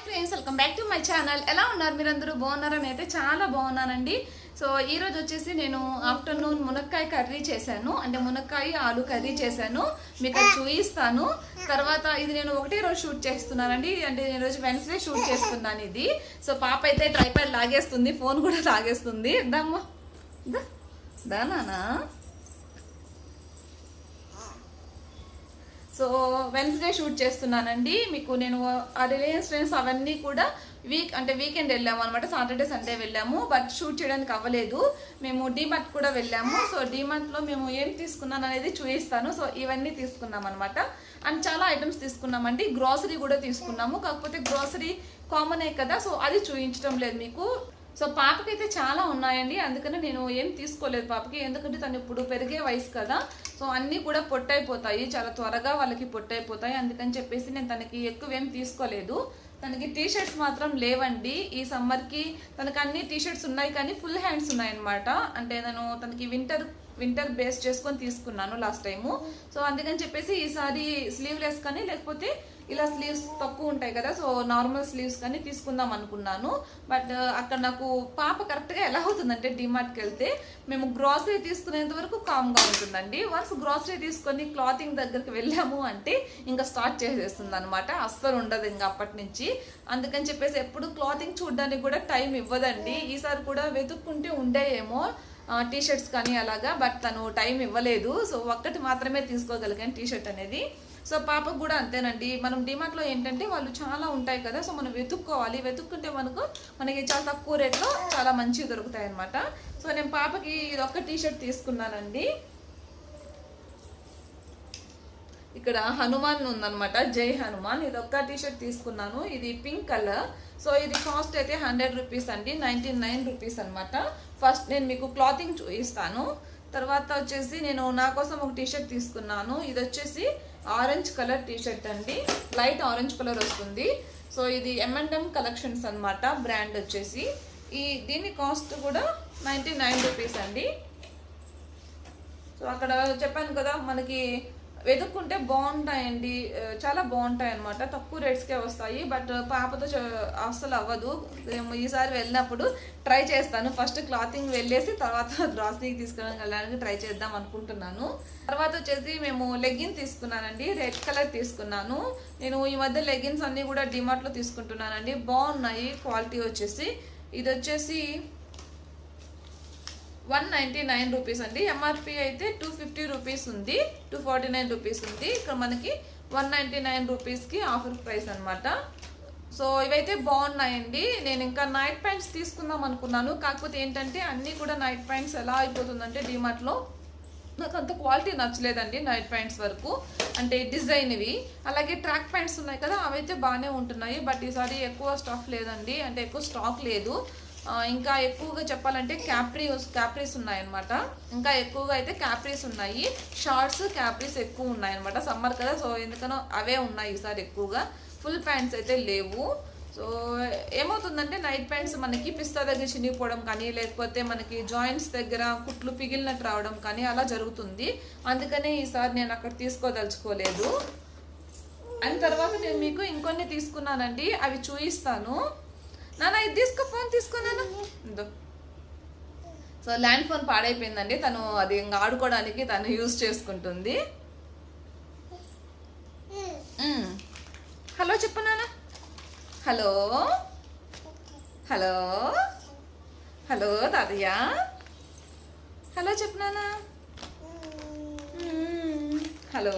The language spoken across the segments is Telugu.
Friends, welcome back to my channel. ఎలా ఉన్నారు మీరందరూ? బాగున్నారని అయితే చాలా బాగున్నానండి. సో ఈ రోజు వచ్చేసి నేను ఆఫ్టర్నూన్ మునక్కాయ కర్రీ చేశాను, అంటే మునక్కాయ ఆలు కర్రీ చేశాను. మీకు అది చూపిస్తాను. తర్వాత ఇది నేను ఒకటే రోజు షూట్ చేస్తున్నానండి, అంటే నేను రోజు వెన్స్డే షూట్ చేస్తున్నాను ఇది. సో పాప అయితే ట్రైపాడ్ లాగేస్తుంది, ఫోన్ కూడా లాగేస్తుంది. దానా సో వెన్స్డే షూట్ చేస్తున్నానండి. మీకు నేను ఆ రిలయన్స్ ఫ్రెండ్స్ అవన్నీ కూడా వీకెండ్ వెళ్ళాము అనమాట. సాటర్డే సండే వెళ్ళాము, బట్ షూట్ చేయడానికి అవ్వలేదు. మేము డీమార్ట్ కూడా వెళ్ళాము. సో డీమార్ట్లో మేము ఏం తీసుకున్నాను అనేది చూపిస్తాను. సో ఇవన్నీ తీసుకున్నాం అనమాట. అండ్ చాలా ఐటమ్స్ తీసుకున్నామండి. గ్రోసరీ కూడా తీసుకున్నాము, కాకపోతే గ్రోసరీ కామనే కదా, సో అది చూపించడం లేదు మీకు. సో పాపకైతే చాలా ఉన్నాయండి, అందుకని నేను ఏం తీసుకోలేదు పాపకి, ఎందుకంటే తను ఇప్పుడు పెరిగే వయసు కదా. సో అన్నీ కూడా పొట్టయిపోతాయి, చాలా త్వరగా వాళ్ళకి పొట్టయిపోతాయి. అందుకని చెప్పేసి నేను తనకి ఎక్కువ ఏం తీసుకోలేదు. తనకి టీ షర్ట్స్ మాత్రం లేవండి ఈ సమ్మర్కి. తనకి అన్ని టీ షర్ట్స్ ఉన్నాయి కానీ ఫుల్ హ్యాండ్స్ ఉన్నాయన్నమాట. అంటే నేను తనకి వింటర్ బేస్ చేసుకొని తీసుకున్నాను లాస్ట్ టైము. సో అందుకని చెప్పేసి ఈసారి స్లీవ్లెస్ కానీ లేకపోతే ఇలా స్లీవ్స్ తక్కువ ఉంటాయి కదా, సో నార్మల్ స్లీవ్స్ కానీ తీసుకుందాం అనుకున్నాను. బట్ అక్కడ నాకు పాప కరెక్ట్గా ఎలా అవుతుందంటే, డిమార్ట్కి వెళ్తే మేము గ్రాసరీ తీసుకునేంత వరకు కామ్గా ఉంటుందండి. వన్స్ గ్రాసరీ తీసుకొని క్లాతింగ్ దగ్గరికి వెళ్ళాము అంటే ఇంకా స్టార్ట్ చేసేస్తుంది అనమాట. అస్సలు ఉండదు ఇంకా అప్పటి నుంచి. అందుకని చెప్పేసి ఎప్పుడు క్లాతింగ్ చూడడానికి కూడా టైం ఇవ్వదండి. ఈసారి కూడా వెతుక్కుంటే ఉండేయేమో టీ షర్ట్స్ కానీ అలాగా, బట్ తను టైం ఇవ్వలేదు. సో ఒక్కటి మాత్రమే తీసుకోగలిగాను టీ షర్ట్ అనేది. సో పాపకు కూడా అంతేనండి. మనం డిమార్ట్లో ఏంటంటే వాళ్ళు చాలా ఉంటాయి కదా, సో మనం వెతుక్కోవాలి. వెతుక్కుంటే మనకి చాలా తక్కువ రేట్లో చాలా మంచివి దొరుకుతాయి అనమాట. సో నేను పాపకి ఇది ఒక్క టీ షర్ట్ తీసుకున్నానండి. ఇక్కడ హనుమాన్ ఉందనమాట, జై హనుమాన్. ఇది ఒక్క టీ షర్ట్ తీసుకున్నాను. ఇది పింక్ కలర్. సో ఇది కాస్ట్ అయితే 100 రూపీస్ అండి, 99 రూపీస్ అనమాట. ఫస్ట్ నేను మీకు క్లాతింగ్ చూపిస్తాను. తర్వాత వచ్చేసి నేను నా కోసం ఒక టీ షర్ట్ తీసుకున్నాను. ఇది వచ్చేసి ఆరెంజ్ కలర్ టీ షర్ట్ అండి, లైట్ ఆరెంజ్ కలర్ వస్తుంది. సో ఇది M&M కలెక్షన్స్ అనమాట, బ్రాండ్ వచ్చేసి. దీని కాస్ట్ కూడా 99 రూపీస్ అండి. సో అక్కడ చెప్పాను కదా, మనకి వెతుక్కుంటే బాగుంటాయండి, చాలా బాగుంటాయి అనమాట. తక్కువ రేట్స్కే వస్తాయి. బట్ పాపతో అస్సలు అవ్వదు. ఈసారి వెళ్ళినప్పుడు ట్రై చేస్తాను. ఫస్ట్ క్లాతింగ్ వెళ్ళేసి తర్వాత గ్రాసరీకి తీసుకెళ్ళడానికి ట్రై చేద్దాం అనుకుంటున్నాను. తర్వాత వచ్చేసి మేము లెగ్గిన్ తీసుకున్నానండి, రెడ్ కలర్ తీసుకున్నాను. నేను ఈ మధ్య లెగ్గిన్స్ అన్నీ కూడా డిమార్ట్లో తీసుకుంటున్నానండి, బాగున్నాయి క్వాలిటీ వచ్చేసి. ఇది వచ్చేసి 199 రూపీస్ అండి. ఎంఆర్పి అయితే 250 రూపీస్ ఉంది, 249 రూపీస్ ఉంది. ఇక్కడ మనకి 199 రూపీస్కి ఆఫర్ ప్రైస్ అనమాట. సో ఇవైతే బాగున్నాయండి. నేను ఇంకా నైట్ ప్యాంట్స్ తీసుకుందాం అనుకున్నాను, కాకపోతే ఏంటంటే అన్నీ కూడా నైట్ ప్యాంట్స్ ఎలా అయిపోతుందంటే డిమార్ట్లో నాకు అంత క్వాలిటీ నచ్చలేదండి. నైట్ ప్యాంట్స్ వరకు అంటే డిజైన్ ఇవి, అలాగే ట్రాక్ ప్యాంట్స్ ఉన్నాయి కదా, అవైతే బాగానే ఉంటున్నాయి. బట్ ఈసారి ఎక్కువ స్టాక్ లేదండి, అంటే ఎక్కువ స్టాక్ లేదు. ఇంకా ఎక్కువగా చెప్పాలంటే క్యాప్రీస్ ఉన్నాయన్నమాట. ఇంకా ఎక్కువగా అయితే క్యాప్రీస్ ఉన్నాయి, షార్ట్స్ క్యాప్రీస్ ఎక్కువ ఉన్నాయన్నమాట. సమ్మర్ కదా, సో ఎందుకనో అవే ఉన్నాయి ఈసారి ఎక్కువగా. ఫుల్ ప్యాంట్స్ అయితే లేవు. సో ఏమవుతుందంటే నైట్ ప్యాంట్స్ మనకి పిస్తా దగ్గర చినిగిపోవడం కానీ, లేకపోతే మనకి జాయింట్స్ దగ్గర కుట్లు పిగిలినట్టు రావడం కానీ అలా జరుగుతుంది. అందుకనే ఈసారి నేను అక్కడ తీసుకోదలుచుకోలేదు. అండ్ తర్వాత నేను మీకు ఇంకొన్ని తీసుకున్నానండి, అవి చూపిస్తాను. నాన్న ఇది తీసుకో, ఫోన్ తీసుకున్నాను. సో ల్యాండ్ ఫోన్ పాడైపోయిందండి, తను అది ఇంకా ఆడుకోవడానికి తను యూజ్ చేసుకుంటుంది. హలో చెప్పు నాన్న. హలో హలో హలో తాతయ్య, హలో చెప్పు నాన్న. హలో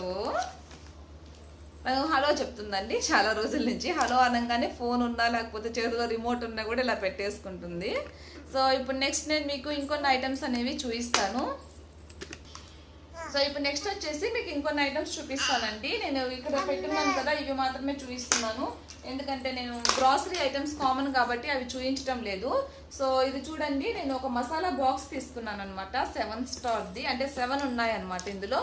హలో చెప్తుందండి చాలా రోజుల నుంచి. హలో అనగానే ఫోన్ ఉన్నా లేకపోతే చేతిలో రిమోట్ ఉన్నా కూడా ఇలా పెట్టేసుకుంటుంది. సో ఇప్పుడు నెక్స్ట్ నేను మీకు ఇంకొన్ని ఐటమ్స్ అనేవి చూపిస్తాను. సో ఇప్పుడు నెక్స్ట్ వచ్చేసి మీకు ఇంకొన్ని ఐటమ్స్ చూపిస్తానండి. నేను ఇక్కడ పెట్టున్నాను కదా, ఇవి మాత్రమే చూపిస్తున్నాను, ఎందుకంటే నేను గ్రాసరీ ఐటమ్స్ కామన్ కాబట్టి అవి చూపించడం లేదు. సో ఇది చూడండి, నేను ఒక మసాలా బాక్స్ తీసుకున్నాను అనమాట, 7 స్టార్ది, అంటే 7 ఉన్నాయన్నమాట ఇందులో.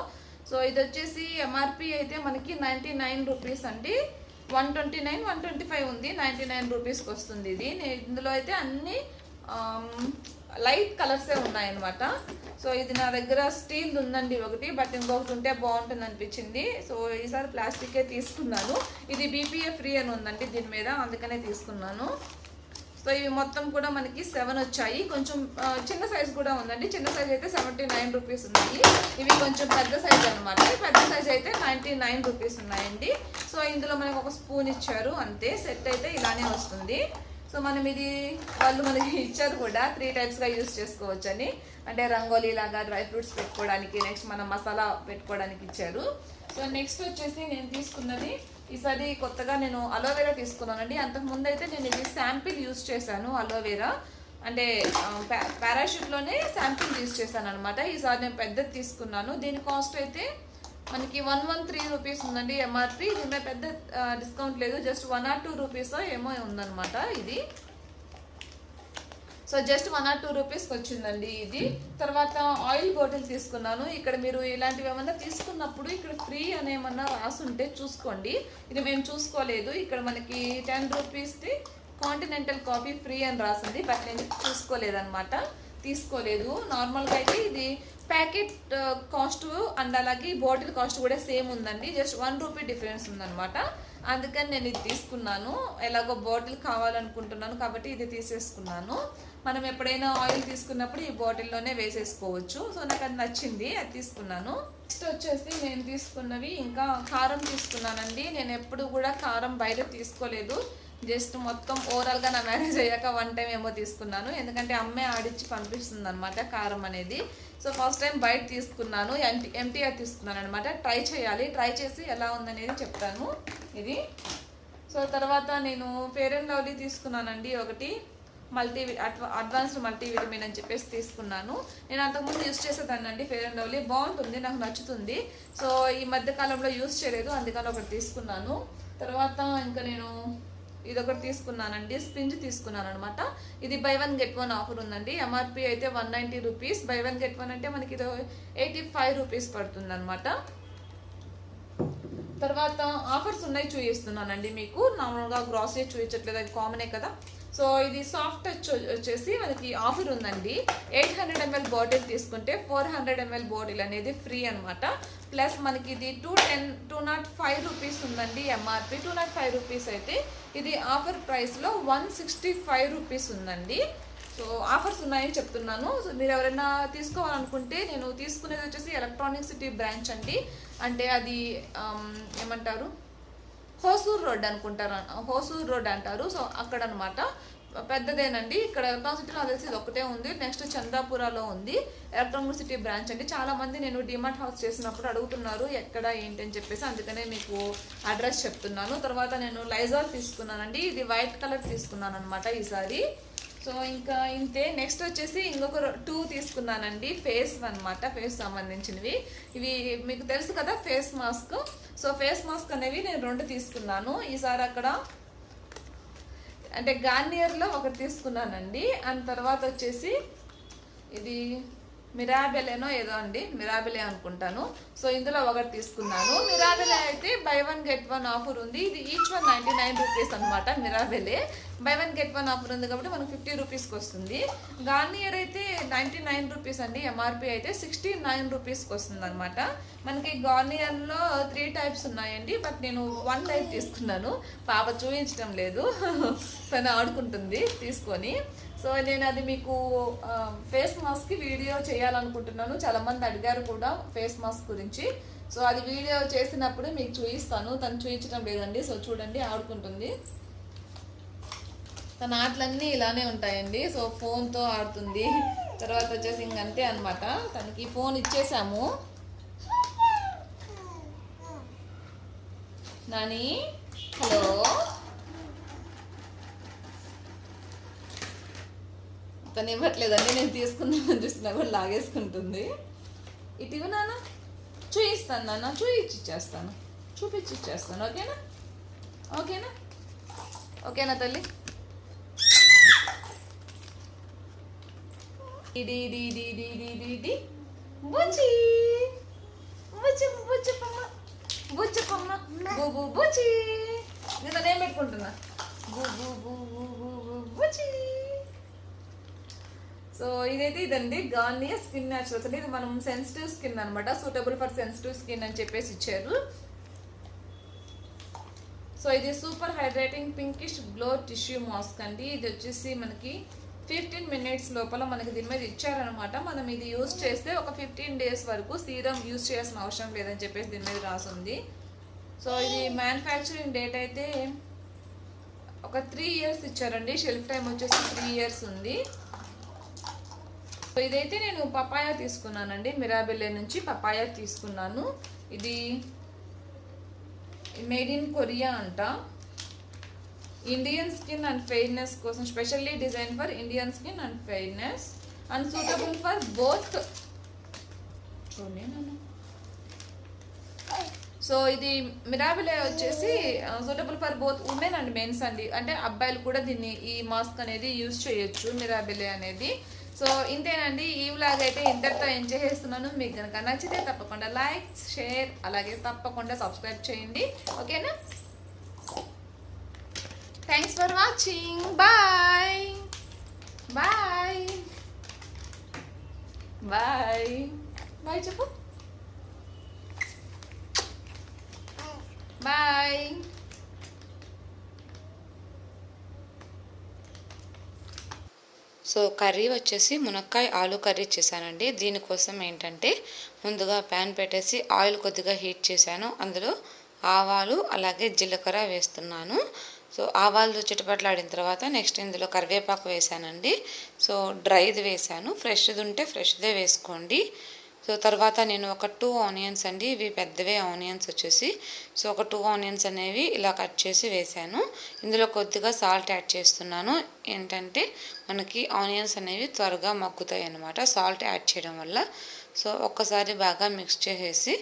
సో ఇది వచ్చేసి ఎంఆర్పి అయితే మనకి 99 రూపీస్ అండి. 129, 125 ఉంది, 99 రూపీస్కి వస్తుంది ఇది. ఇందులో అయితే అన్ని లైట్ కలర్సే ఉన్నాయన్నమాట. సో ఇది నా దగ్గర స్టీల్ ఉందండి ఒకటి, బట్ ఇంకొకటి ఉంటే బాగుంటుంది అనిపించింది. సో ఈసారి ప్లాస్టికే తీసుకున్నాను. ఇది BPA ఫ్రీ అని ఉందండి దీని మీద, అందుకనే తీసుకున్నాను. సో ఇవి మొత్తం కూడా మనకి 7 వచ్చాయి. కొంచెం చిన్న సైజ్ కూడా ఉందండి. చిన్న సైజ్ అయితే 79 రూపీస్ ఉన్నాయి. ఇవి కొంచెం పెద్ద సైజ్ అనమాట. పెద్ద సైజ్ అయితే 99 రూపీస్ ఉన్నాయండి. సో ఇందులో మనకి ఒక స్పూన్ ఇచ్చారు అంతే. సెట్ అయితే ఇలానే వస్తుంది. సో మనం ఇది వాళ్ళు మనకి ఇచ్చారు కూడా 3 టైప్స్గా యూస్ చేసుకోవచ్చు అని. అంటే రంగోలీ లాగా, డ్రై ఫ్రూట్స్ పెట్టుకోవడానికి, నెక్స్ట్ మనం మసాలా పెట్టుకోవడానికి ఇచ్చారు. సో నెక్స్ట్ వచ్చేసి నేను తీసుకున్నది ఈసారి కొత్తగా నేను అలోవెరా తీసుకున్నానండి. అంతకుముందు అయితే నేను ఇది శాంపిల్ యూస్ చేశాను అలోవెరా, అంటే పారాషూట్లోనే శాంపిల్ యూస్ చేశాను అనమాట. ఈసారి నేను పెద్దది తీసుకున్నాను. దీని కాస్ట్ అయితే మనకి 113 రూపీస్ ఉందండి MRP. దీని మీద పెద్ద డిస్కౌంట్ లేదు, జస్ట్ 1 or 2 రూపీస్ ఏమో ఉందన్నమాట ఇది. సో జస్ట్ 1 or 2 రూపీస్కి వచ్చిందండి ఇది. తర్వాత ఆయిల్ బాటిల్ తీసుకున్నాను. ఇక్కడ మీరు ఇలాంటివి ఏమన్నా తీసుకున్నప్పుడు ఇక్కడ ఫ్రీ అని ఏమన్నా రాసుంటే చూసుకోండి. ఇది మేము చూసుకోలేదు. ఇక్కడ మనకి 10 రూపీస్ది కాంటినెంటల్ కాఫీ ఫ్రీ అని రాసింది, బట్ నేను చూసుకోలేదన్నమాట, తీసుకోలేదు. నార్మల్గా అయితే ఇది ప్యాకెట్ కాస్ట్ అండ్ అలాగే బాటిల్ కాస్ట్ కూడా సేమ్ ఉందండి, జస్ట్ 1 రూపీ డిఫరెన్స్ ఉందన్నమాట. అందుకని నేను ఇది తీసుకున్నాను. ఎలాగో బాటిల్ కావాలనుకుంటున్నాను కాబట్టి ఇది తీసేసుకున్నాను. మనం ఎప్పుడైనా ఆయిల్ తీసుకున్నప్పుడు ఈ బాటిల్లోనే వేసేసుకోవచ్చు. సో నాకు అది నచ్చింది, అది తీసుకున్నాను. నెక్స్ట్ వచ్చేసి నేను తీసుకున్నవి ఇంకా కారం తీసుకున్నానండి. నేను ఎప్పుడు కూడా కారం బయట తీసుకోలేదు, జస్ట్ మొత్తం ఓవరాల్గా నా మ్యారేజ్ అయ్యాక 1 టైం ఏమో తీసుకున్నాను. ఎందుకంటే అమ్మే ఆడిచ్చి పంపిస్తుంది అనమాట కారం అనేది. సో ఫస్ట్ టైం బయట తీసుకున్నాను, MTR తీసుకున్నాను అనమాట. ట్రై చేయాలి, ట్రై చేసి ఎలా ఉందనేది చెప్తాను ఇది. సో తర్వాత నేను ఫెయిర్ అండ్ లవ్లీ తీసుకున్నానండి ఒకటి, అడ్వాన్స్డ్ మల్టీవిటమిన్ అని చెప్పేసి తీసుకున్నాను. నేను అంతకుముందు యూస్ చేసేదాన్ని అండి ఫెయిర్ అండ్ లవ్లీ, బాగుంటుంది, నాకు నచ్చుతుంది. సో ఈ మధ్య కాలంలో యూస్ చేయలేదు, అందుకని ఒకటి తీసుకున్నాను. తర్వాత ఇంకా నేను ఇదొకటి తీసుకున్నానండి, స్పింజ్ తీసుకున్నాను అనమాట. ఇది బై 1 get 1 ఆఫర్ ఉందండి. MRP అయితే 190 రూపీస్, బై 1 get 1 అంటే మనకి 85 రూపీస్ పడుతుంది అనమాట. తర్వాత ఆఫర్స్ ఉన్నాయి చూపిస్తున్నానండి మీకు. నార్మల్గా గ్రాసరీ చూపించట్లేదు, అది కామనే కదా. సో ఇది సాఫ్ట్ టచ్ వచ్చేసి మనకి ఆఫర్ ఉందండి. 800 ml బాటిల్ తీసుకుంటే 400 ml బాటిల్ అనేది ఫ్రీ అనమాట. ప్లస్ మనకి ఇది 205 రూపీస్ ఉందండి MRP. 205 రూపీస్ అయితే ఇది ఆఫర్ ప్రైస్లో 165 రూపీస్ ఉందండి. సో ఆఫర్స్ ఉన్నాయని చెప్తున్నాను. సో మీరు ఎవరైనా తీసుకోవాలనుకుంటే, నేను తీసుకునేది వచ్చేసి ఎలక్ట్రానిక్ సిటీ బ్రాంచ్ అండి. అంటే అది ఏమంటారు, హోసూర్ రోడ్ అనుకుంటారు, హోసూర్ రోడ్ అంటారు. సో అక్కడ అనమాట, పెద్దదేనండి. ఇక్కడ ఎలక్ట్రానిక్ సిటీలో తెలిసి ఇది ఒకటే ఉంది. నెక్స్ట్ చందాపురాలో ఉంది ఎలక్ట్రానిక్ సిటీ బ్రాంచ్ అండి. చాలా మంది నేను డిమార్ట్ హౌస్ చేసినప్పుడు అడుగుతున్నారు ఎక్కడ ఏంటి అని చెప్పేసి, అందుకనే మీకు అడ్రస్ చెప్తున్నాను. తర్వాత నేను లైజాల్ తీసుకున్నానండి. ఇది వైట్ కలర్ తీసుకున్నాను అనమాట ఈసారి. సో ఇంకా ఇంతే. నెక్స్ట్ వచ్చేసి ఇంకొక 2 తీసుకున్నానండి, ఫేస్ అనమాట, ఫేస్ సంబంధించినవి. ఇవి మీకు తెలుసు కదా face mask. So face mask అనేవి నేను 2 తీసుకున్నాను ఈసారి. అక్కడ అంటే గార్నియర్లో ఒకటి తీసుకున్నానండి. అండ్ తర్వాత వచ్చేసి ఇది మిరాబెలేనో ఏదో అండి, మిరాబెలే అనుకుంటాను. సో ఇందులో ఒకటి తీసుకున్నాను. మిరాబెలే అయితే బై 1 get 1 ఆఫర్ ఉంది. ఇది ఈచ్ 1 99 రూపీస్ అనమాట. మిరాబెలే బై 1 get 1 ఆఫర్ ఉంది కాబట్టి మనకు 50 రూపీస్కి వస్తుంది. గార్నియర్ అయితే 99 రూపీస్ అండి. MRP అయితే 69 రూపీస్కి వస్తుంది అనమాట. మనకి గార్నియర్లో 3 టైప్స్ ఉన్నాయండి, బట్ నేను 1 టైప్ తీసుకున్నాను. పాప చూపించడం లేదు, తను ఆడుకుంటుంది తీసుకొని. సో నేను అది మీకు ఫేస్ మాస్క్కి వీడియో చేయాలనుకుంటున్నాను. చాలామంది అడిగారు కూడా ఫేస్ మాస్క్ గురించి. సో అది వీడియో చేసినప్పుడు మీకు చూపిస్తాను. తను చూపించడం లేదండి. సో చూడండి, ఆడుకుంటుంది. తన ఆటలన్నీ ఇలానే ఉంటాయండి. సో ఫోన్తో ఆడుతుంది. తర్వాత వచ్చేసి ఇంకంతే అనమాట. తనకి ఫోన్ ఇచ్చేసాము. నాని హలో, తను ఇవ్వట్లేదండి. నేను తీసుకుందామని చూస్తున్నా కూడా లాగేసుకుంటుంది. ఇటు నాన్న, చూపిస్తాను నాన్న, చూపించిచ్చేస్తాను, చూపించిచ్చేస్తాను. ఓకేనా, ఓకేనా, ఓకేనా తల్లి. ఇది ఇది ఇది ఇది ఇది ఇది ఇది బుజ్జి బుజ్జి బుజ్జపమ్మ బుజ్జపమ్మ బుబు బుజ్జి. నేను ఏం పెట్టుకుంటున్నా, బుబు బుబు బుబు బుజ్జి. సో ఇదైతే ఇదండి గార్నియర్ స్కిన్ న్యాచురల్స్ అంటే ఇది మనం సెన్సిటివ్ స్కిన్ అనమాట, సూటబుల్ ఫర్ సెన్సిటివ్ స్కిన్ అని చెప్పేసి ఇచ్చారు. సో ఇది super hydrating pinkish glow tissue mask అండి. ఇది వచ్చేసి మనకి 15 minutes లోపల మనకి దీని మీద ఇచ్చారనమాట. మనం ఇది యూజ్ చేస్తే ఒక 15 days వరకు సీరం యూజ్ చేయాల్సిన అవసరం లేదని చెప్పేసి దీని మీద రాసుంది. సో ఇది మ్యానుఫ్యాక్చరింగ్ డేట్ అయితే ఒక 3 years ఇచ్చారండి. షెల్ఫ్ టైం వచ్చేసి 3 years ఉంది. సో ఇదైతే నేను పపాయా తీసుకున్నానండి, మిరాబెల్లే నుంచి పపాయా తీసుకున్నాను. ఇది మేడ్ ఇన్ కొరియా అంట. ఇండియన్ స్కిన్ అండ్ ఫెయిర్నెస్ కోసం specially design for Indian skin and fairness and suitable for both. So ఇది మిరాబిలే వచ్చేసి suitable for both women and mens అండి. అంటే అబ్బాయిలు కూడా దీన్ని ఈ మాస్క్ అనేది యూజ్ చేయొచ్చు, మిరాబిలే అనేది. సో ఇంతేనండి, ఈ వ్లాగ్ అయితే ఇంతటితో ఎంజాయ్ చేస్తున్నాను. మీకు కనుక నచ్చితే తప్పకుండా లైక్, షేర్, అలాగే తప్పకుండా సబ్స్క్రైబ్ చేయండి. ఓకేనా? Thanks for watching. Bye bye bye bye చెప్పు. బాయ్. సో కర్రీ వచ్చేసి మునక్కాయ ఆలు కర్రీ చేశానండి. దీనికోసం ఏంటంటే ముందుగా ప్యాన్ పెట్టేసి ఆయిల్ కొద్దిగా హీట్ చేశాను. అందులో ఆవాలు అలాగే జీలకర్ర వేస్తున్నాను. సో ఆవాలు చిటపట్లాడిన తర్వాత నెక్స్ట్ ఇందులో కరివేపాకు వేసానండి. సో డ్రైది వేసాను, ఫ్రెష్ది ఉంటే ఫ్రెష్దే వేసుకోండి. సో తర్వాత నేను ఒక 2 ఆనియన్స్ అండి, ఇవి పెద్దవే ఆనియన్స్ వచ్చేసి. సో ఒక 2 ఆనియన్స్ అనేవి ఇలా కట్ చేసి వేసాను. ఇందులో కొద్దిగా సాల్ట్ యాడ్ చేస్తున్నాను. ఏంటంటే మనకి ఆనియన్స్ అనేవి త్వరగా మగ్గుతాయి అన్నమాట సాల్ట్ యాడ్ చేయడం వల్ల. సో ఒక్కసారి బాగా మిక్స్ చేసేసి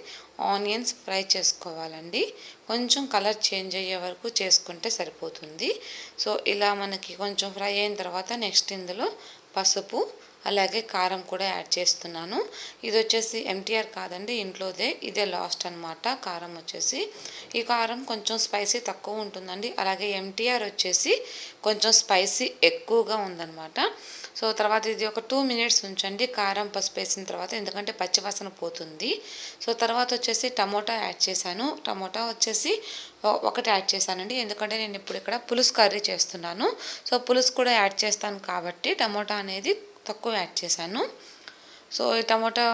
ఆనియన్స్ ఫ్రై చేసుకోవాలండి. కొంచెం కలర్ చేంజ్ అయ్యే వరకు చేసుకుంటే సరిపోతుంది. సో ఇలా మనకి కొంచెం ఫ్రై అయిన తర్వాత నెక్స్ట్ ఇందులో పసుపు అలాగే కారం కూడా యాడ్ చేస్తున్నాను. ఇది వచ్చేసి ఎంటీఆర్ కాదండి, ఇంట్లోదే, ఇదే లాస్ట్ అనమాట. కారం వచ్చేసి ఈ కారం కొంచెం స్పైసీ తక్కువ ఉంటుందండి. అలాగే ఎంటీఆర్ వచ్చేసి కొంచెం స్పైసీ ఎక్కువగా ఉందన్నమాట. సో తర్వాత ఇది ఒక 2 minutes ఉంచండి కారం పసుపు వేసిన తర్వాత, ఎందుకంటే పచ్చివాసన పోతుంది. సో తర్వాత వచ్చేసి టమోటా యాడ్ చేశాను. టమోటా వచ్చేసి ఒకటి యాడ్ చేశానండి, ఎందుకంటే నేను ఇప్పుడు ఇక్కడ పులుసు కర్రీ చేస్తున్నాను. సో పులుసు కూడా యాడ్ చేస్తాను కాబట్టి టమోటా అనేది తక్కువ యాడ్ చేశాను. సో ఈ టమోటా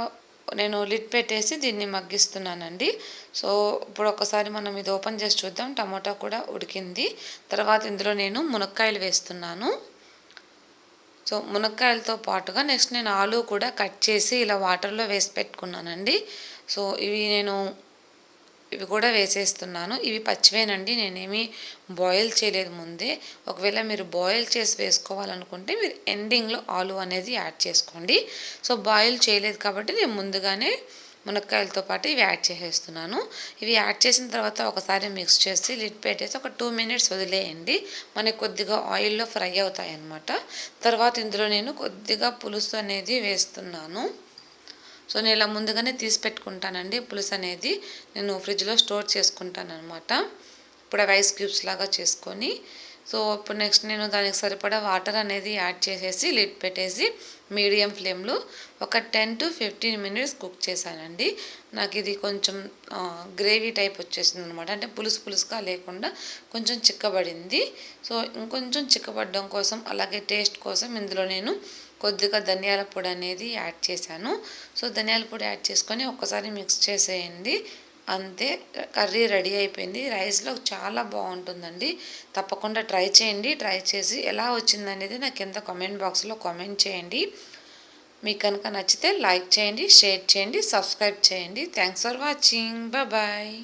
నేను లిడ్ పెట్టేసి దీన్ని మగ్గిస్తున్నానండి. సో ఇప్పుడు ఒకసారి మనం ఇది ఓపెన్ చేసి చూద్దాం. టమోటా కూడా ఉడికింది. తర్వాత ఇందులో నేను మునక్కాయలు వేస్తున్నాను. సో మునక్కాయలతో పాటుగా నెక్స్ట్ నేను ఆలు కూడా కట్ చేసి ఇలా వాటర్లో వేసి పెట్టుకున్నానండి. సో ఇవి కూడా వేసేస్తున్నాను. ఇవి పచ్చివేనండి, నేనేమి బాయిల్ చేయలేదు ముందే. ఒకవేళ మీరు బాయిల్ చేసి వేసుకోవాలనుకుంటే మీరు ఎండింగ్లో ఆలు అనేది యాడ్ చేసుకోండి. సో బాయిల్ చేయలేదు కాబట్టి నేను ముందుగానే మునక్కాయలతో పాటు ఇవి యాడ్ చేసేస్తున్నాను. ఇవి యాడ్ చేసిన తర్వాత ఒకసారి మిక్స్ చేసి లిడ్ పెట్టేసి ఒక 2 minutes వదిలేయండి. మనకి కొద్దిగా ఆయిల్లో ఫ్రై అవుతాయి అన్నమాట. తర్వాత ఇందులో నేను కొద్దిగా పులుసు అనేది వేస్తున్నాను. సో నేను ఇలా ముందుగానే తీసి పెట్టుకుంటానండి. పులుసు అనేది నేను ఫ్రిడ్జ్లో స్టోర్ చేసుకుంటాను అనమాట. ఇప్పుడు ఐస్ క్యూబ్స్ లాగా చేసుకొని, సో ఇప్పుడు నెక్స్ట్ నేను దానికి సరిపడా వాటర్ అనేది యాడ్ చేసేసి లిడ్ పెట్టేసి మీడియం ఫ్లేమ్లో ఒక 10 to 15 minutes కుక్ చేశానండి. నాకు ఇది కొంచెం గ్రేవీ టైప్ వచ్చేసింది అనమాట. అంటే పులుసుగా లేకుండా కొంచెం చిక్కబడింది. సో ఇంకొంచెం చిక్కబడడం కోసం అలాగే టేస్ట్ కోసం ఇందులో నేను కొద్దిగా ధనియాల పొడి అనేది యాడ్ చేశాను. సో ధనియాల పొడి యాడ్ చేసుకొని ఒక్కసారి మిక్స్ చేసేయండి. అంతే, కర్రీ రెడీ అయిపోయింది. రైస్లో చాలా బాగుంటుందండి. తప్పకుండా ట్రై చేయండి. ట్రై చేసి ఎలా వచ్చిందనేది నాకు కింద కామెంట్ బాక్స్లో కామెంట్ చేయండి. మీకు కనుక నచ్చితే లైక్ చేయండి, షేర్ చేయండి, సబ్స్క్రైబ్ చేయండి. Thanks for watching. బాయ్.